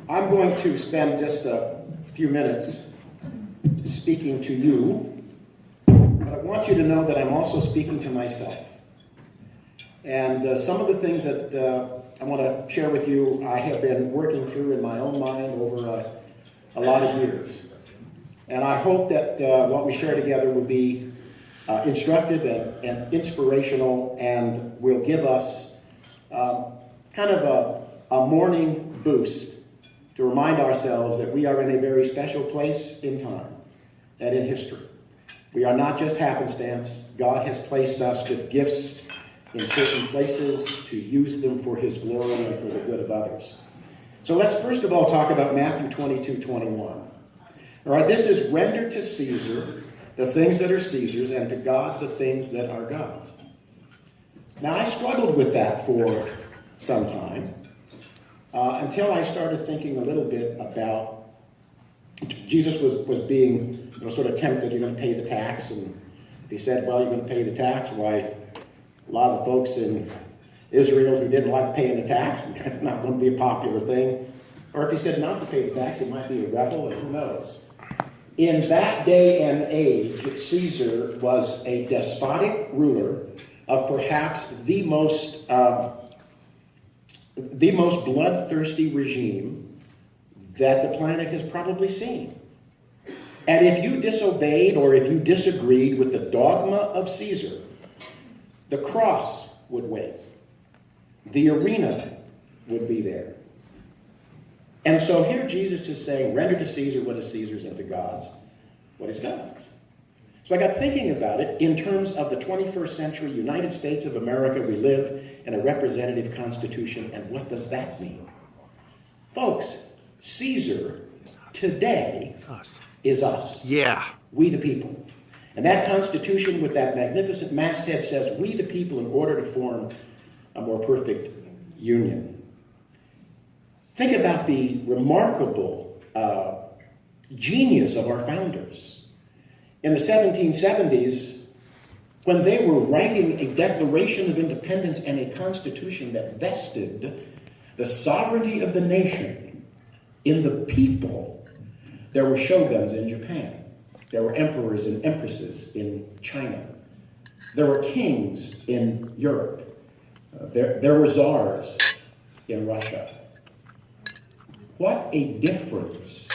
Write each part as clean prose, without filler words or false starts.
I'm going to spend just a few minutes speaking to you, but I want you to know that I'm also speaking to myself. And some of the things that I want to share with you, I have been working through in my own mind over a lot of years. And I hope that what we share together will be instructive and inspirational, and will give us kind of a morning boost to remind ourselves that we are in a very special place in time and in history. We are not just happenstance. God has placed us with gifts in certain places to use them for his glory and for the good of others. So let's first of all talk about Matthew 22:21. All right, this is render to Caesar the things that are Caesar's, and to God the things that are God's. Now, I struggled with that for some time until I started thinking a little bit about Jesus was being sort of tempted. You're going to pay the tax, and if he said, well, you're going to pay the tax, why, a lot of the folks in Israel who didn't like paying the tax, that's not going to be a popular thing. Or if he said not to pay the tax, it might be a rebel, and who knows. In that day and age, Caesar was a despotic ruler of perhaps the most bloodthirsty regime that the planet has probably seen. And if you disobeyed or if you disagreed with the dogma of Caesar, the cross would wait. The arena would be there. And so here Jesus is saying, render to Caesar what is Caesar's, and to God's what is God's. So I got thinking about it in terms of the 21st century United States of America. We live in a representative constitution, and what does that mean? Folks, Caesar today is us. Yeah. We the people. And that constitution with that magnificent masthead says, we the people, in order to form a more perfect union. Think about the remarkable genius of our founders. In the 1770s, when they were writing a Declaration of Independence and a constitution that vested the sovereignty of the nation in the people, there were shoguns in Japan. There were emperors and empresses in China. There were kings in Europe. There were czars in Russia. What a difference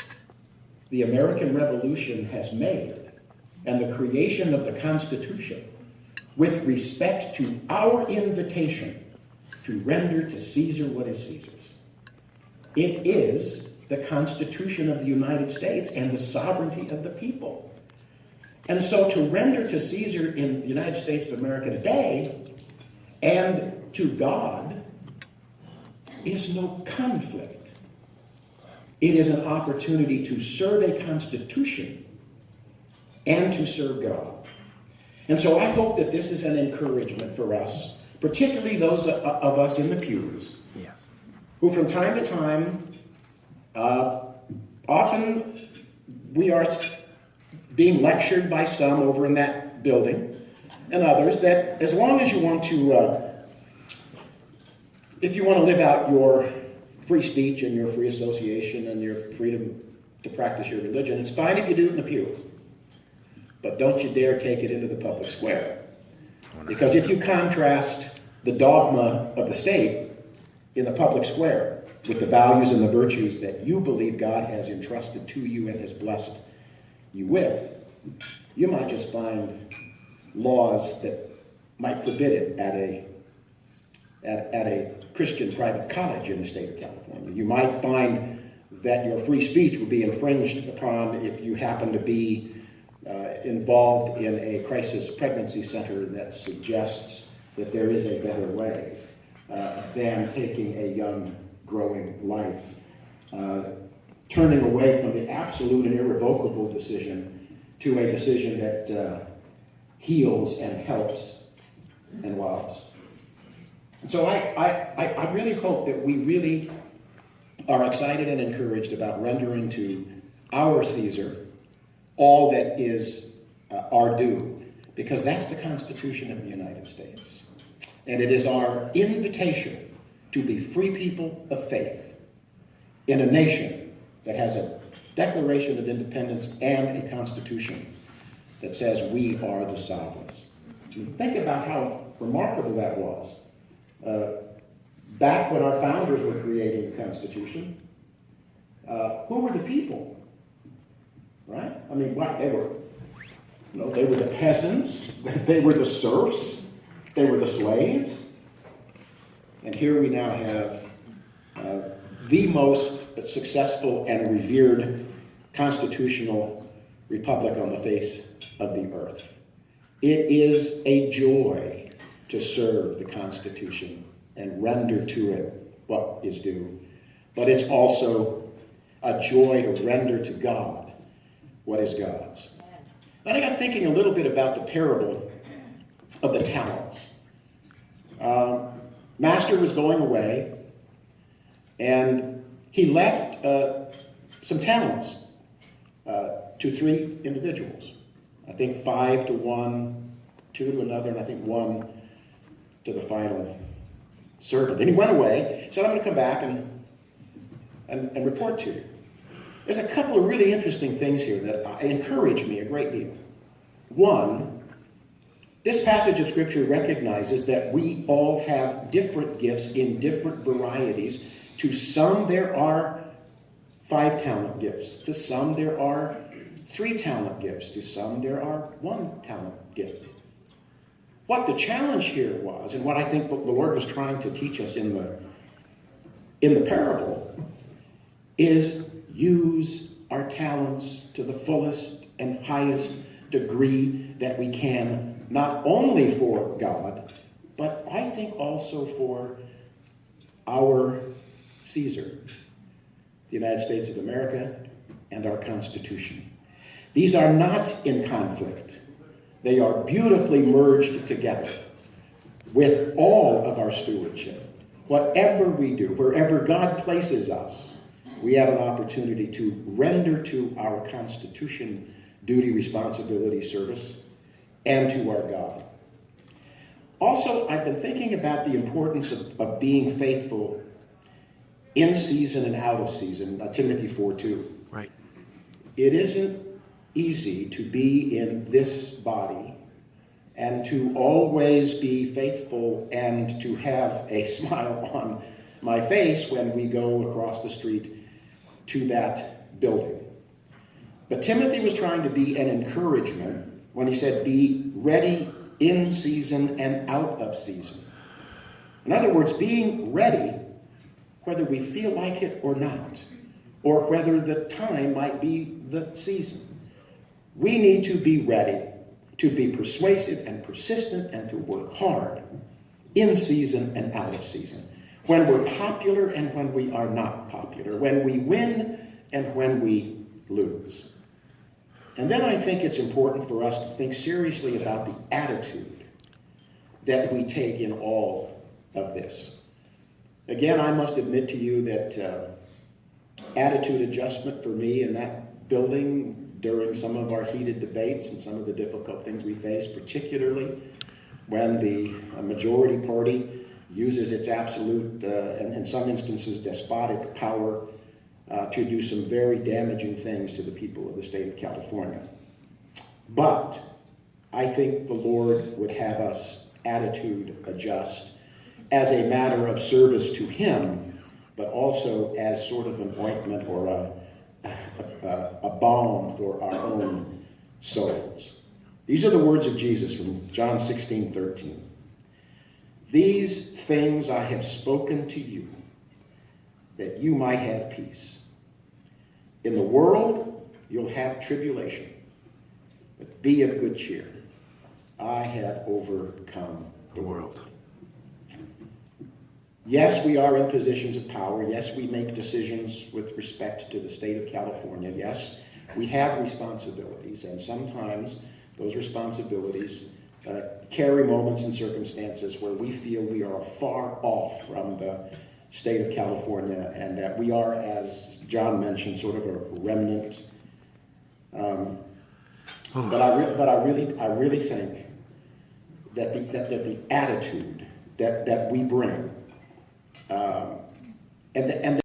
the American Revolution has made, and the creation of the Constitution, with respect to our invitation to render to Caesar what is Caesar's. It is the Constitution of the United States and the sovereignty of the people. And so to render to Caesar in the United States of America today and to God is no conflict. It is an opportunity to serve a constitution and to serve God. And so I hope that this is an encouragement for us, particularly those of us in the pews, Yes. who from time to time, often we are being lectured by some over in that building and others that as long as you want to, if you want to live out your free speech and your free association and your freedom to practice your religion, it's fine if you do it in the pew. But don't you dare take it into the public square. Because if you contrast the dogma of the state in the public square with the values and the virtues that you believe God has entrusted to you and has blessed you with, you might just find laws that might forbid it at a Christian private college in the state of California. You might find that your free speech would be infringed upon if you happen to be involved in a crisis pregnancy center that suggests that there is a better way than taking a young, growing life, turning away from the absolute and irrevocable decision to a decision that heals and helps and loves. And so I really hope that we really are excited and encouraged about rendering to our Caesar all that is our due, because that's the Constitution of the United States. And it is our invitation to be free people of faith in a nation that has a Declaration of Independence and a Constitution that says we are the sovereigns. I mean, think about how remarkable that was. Back when our founders were creating the Constitution, who were the people? Right? I mean, what they were? They were the peasants. They were the serfs. They were the slaves. And here we now have the most successful and revered constitutional republic on the face of the earth. It is a joy to serve the Constitution and render to it what is due. But it's also a joy to render to God what is God's. And I got thinking a little bit about the parable of the talents. Master was going away, and he left some talents to 3 individuals. I think 5 to one, 2 to another, and I think 1 to the final servant. And he went away, said, I'm going to come back and report to you. There's a couple of really interesting things here that encourage me a great deal. One, this passage of Scripture recognizes that we all have different gifts in different varieties. To some, there are 5 talent gifts. To some, there are 3 talent gifts. To some, there are 1 talent gift. What the challenge here was, and what I think the Lord was trying to teach us in the parable, is use our talents to the fullest and highest degree that we can, not only for God, but I think also for our Caesar, the United States of America, and our Constitution. These are not in conflict. They are beautifully merged together with all of our stewardship. Whatever we do, wherever God places us, we have an opportunity to render to our Constitution duty, responsibility, service, and to our God. Also, I've been thinking about the importance of being faithful in season and out of season. Timothy 4:2. Right. It isn't easy to be in this body and to always be faithful and to have a smile on my face when we go across the street to that building. But Timothy was trying to be an encouragement when he said, be ready in season and out of season. In other words, being ready whether we feel like it or not, or whether the time might be the season. We need to be ready to be persuasive and persistent and to work hard in season and out of season. When we're popular and when we are not popular. When we win and when we lose. And then I think it's important for us to think seriously about the attitude that we take in all of this. Again, I must admit to you that attitude adjustment for me in that building during some of our heated debates and some of the difficult things we face, particularly when the majority party uses its absolute, and in some instances despotic power to do some very damaging things to the people of the state of California. But I think the Lord would have us attitude adjust as a matter of service to Him, but also as sort of an ointment or a balm for our own souls. These are the words of Jesus from John 16:13. These things I have spoken to you, that you might have peace. In the world, you'll have tribulation, but be of good cheer. I have overcome the world. Yes, we are in positions of power. Yes, we make decisions with respect to the state of California. Yes, we have responsibilities, and sometimes those responsibilities carry moments and circumstances where we feel we are far off from the state of California, and that we are, as John mentioned, sort of a remnant. But I really think that the attitude that we bring, and